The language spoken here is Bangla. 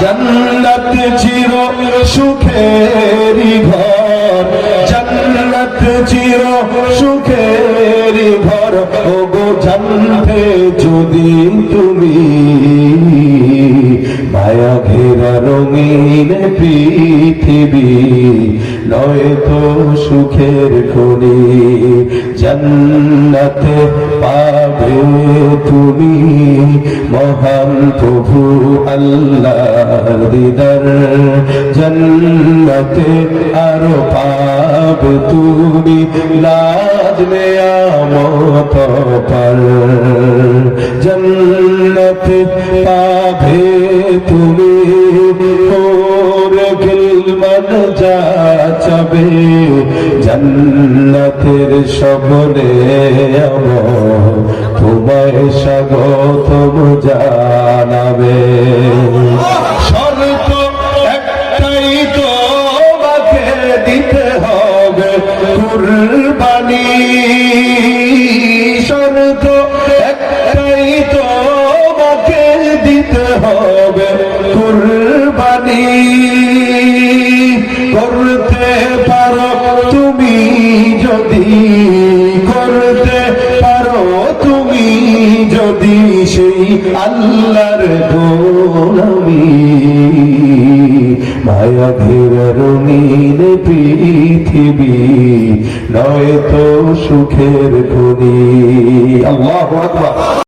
জান্নাত চির সুখেরি ঘর, জান্নাত চির সুখেরি ঘর। ওগো জানতে যদি তুমি মায়া ঘেরা রঙিন পৃথিবী নয় তো সুখের খনি। জান্নাতে পাবে তুমি মহান প্রভু আল্লাহর দিদার। জান্নাতে আরো পাবে তুমি নাজ নেয়ামত পার। জান্নাতে পাবে তুমি ওরে গিলমান যা চাবে। জান্নাতের সবনে আমার তোমায় স্বাগতম জানাবে। শর্ত একটাই তোমাকে দিতে হবে কুরবানি, শর্ত একটাই তোমাকে দিতে হবে কুরবানি। করতে পারো তুমি যদি, করতে পারো তুমি যদি সেই আল্লাহর গোলামি। মায়া ঘেরা রঙিন পৃথিবী নয় তো সুখের খনি। আল্লাহু আকবার।